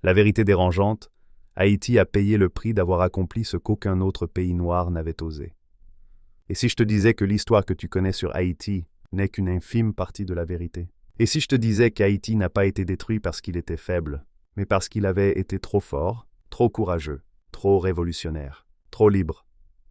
La vérité dérangeante, Haïti a payé le prix d'avoir accompli ce qu'aucun autre pays noir n'avait osé. Et si je te disais que l'histoire que tu connais sur Haïti n'est qu'une infime partie de la vérité? Et si je te disais qu'Haïti n'a pas été détruit parce qu'il était faible, mais parce qu'il avait été trop fort, trop courageux, trop révolutionnaire, trop libre,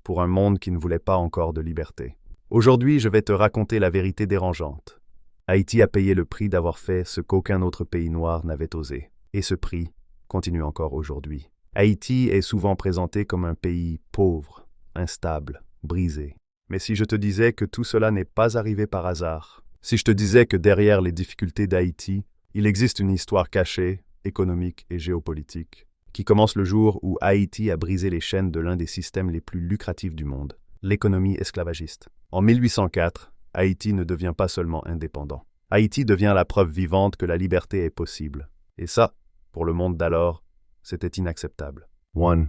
pour un monde qui ne voulait pas encore de liberté? Aujourd'hui, je vais te raconter la vérité dérangeante. Haïti a payé le prix d'avoir fait ce qu'aucun autre pays noir n'avait osé. Et ce prix continue encore aujourd'hui. Haïti est souvent présenté comme un pays pauvre, instable, brisé. Mais si je te disais que tout cela n'est pas arrivé par hasard, si je te disais que derrière les difficultés d'Haïti, il existe une histoire cachée, économique et géopolitique, qui commence le jour où Haïti a brisé les chaînes de l'un des systèmes les plus lucratifs du monde, l'économie esclavagiste. En 1804, Haïti ne devient pas seulement indépendant. Haïti devient la preuve vivante que la liberté est possible. Et ça, pour le monde d'alors, c'était inacceptable. 1.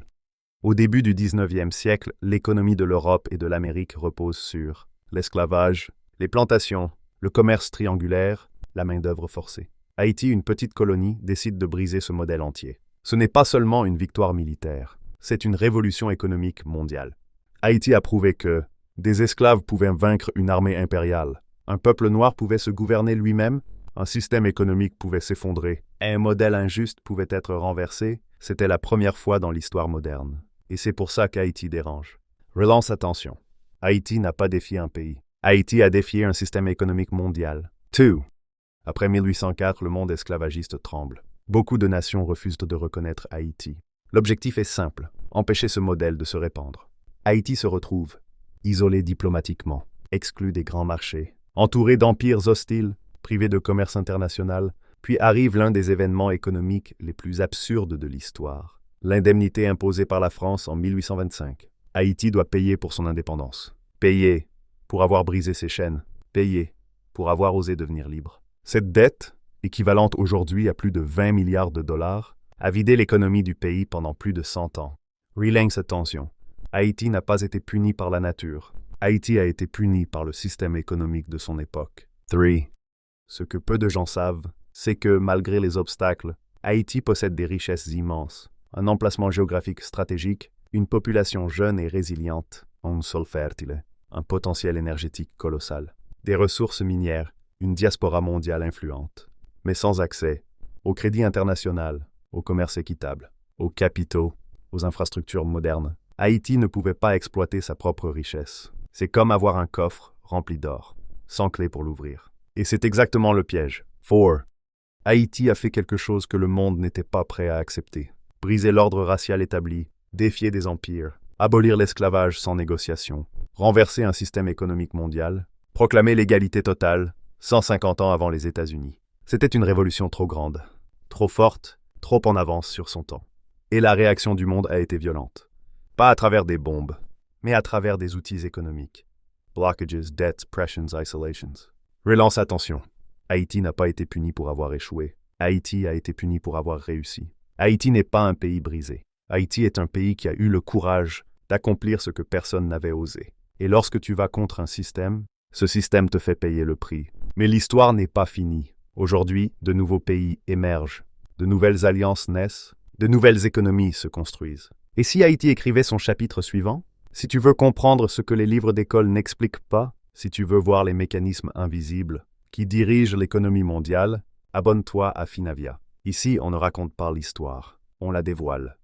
Au début du 19e siècle, l'économie de l'Europe et de l'Amérique repose sur l'esclavage, les plantations, le commerce triangulaire, la main-d'œuvre forcée. Haïti, une petite colonie, décide de briser ce modèle entier. Ce n'est pas seulement une victoire militaire, c'est une révolution économique mondiale. Haïti a prouvé que des esclaves pouvaient vaincre une armée impériale, un peuple noir pouvait se gouverner lui-même, un système économique pouvait s'effondrer, et un modèle injuste pouvait être renversé. C'était la première fois dans l'histoire moderne. Et c'est pour ça qu'Haïti dérange. Relance attention. Haïti n'a pas défié un pays. Haïti a défié un système économique mondial. 2. Après 1804, le monde esclavagiste tremble. Beaucoup de nations refusent de reconnaître Haïti. L'objectif est simple, empêcher ce modèle de se répandre. Haïti se retrouve isolé diplomatiquement, exclu des grands marchés, entouré d'empires hostiles, privé de commerce international, puis arrive l'un des événements économiques les plus absurdes de l'histoire. L'indemnité imposée par la France en 1825. Haïti doit payer pour son indépendance. Payer pour avoir brisé ses chaînes. Payer pour avoir osé devenir libre. Cette dette, équivalente aujourd'hui à plus de 20 milliards de dollars, a vidé l'économie du pays pendant plus de 100 ans. Relance attention. Haïti n'a pas été puni par la nature. Haïti a été puni par le système économique de son époque. 3. Ce que peu de gens savent, c'est que, malgré les obstacles, Haïti possède des richesses immenses, un emplacement géographique stratégique, une population jeune et résiliente, un sol fertile, un potentiel énergétique colossal, des ressources minières, une diaspora mondiale influente, mais sans accès au crédit international, au commerce équitable, aux capitaux, aux infrastructures modernes. Haïti ne pouvait pas exploiter sa propre richesse. C'est comme avoir un coffre rempli d'or, sans clé pour l'ouvrir. Et c'est exactement le piège. 4. Haïti a fait quelque chose que le monde n'était pas prêt à accepter. Briser l'ordre racial établi, défier des empires, abolir l'esclavage sans négociation, renverser un système économique mondial, proclamer l'égalité totale, 150 ans avant les États-Unis. C'était une révolution trop grande, trop forte, trop en avance sur son temps. Et la réaction du monde a été violente. Pas à travers des bombes, mais à travers des outils économiques. Blockages, debts, pressions, isolations. Relance attention. Haïti n'a pas été puni pour avoir échoué. Haïti a été puni pour avoir réussi. Haïti n'est pas un pays brisé. Haïti est un pays qui a eu le courage d'accomplir ce que personne n'avait osé. Et lorsque tu vas contre un système, ce système te fait payer le prix. Mais l'histoire n'est pas finie. Aujourd'hui, de nouveaux pays émergent. De nouvelles alliances naissent. De nouvelles économies se construisent. Et si Haïti écrivait son chapitre suivant? Si tu veux comprendre ce que les livres d'école n'expliquent pas, si tu veux voir les mécanismes invisibles qui dirigent l'économie mondiale, abonne-toi à Finavia. Ici, on ne raconte pas l'histoire, on la dévoile.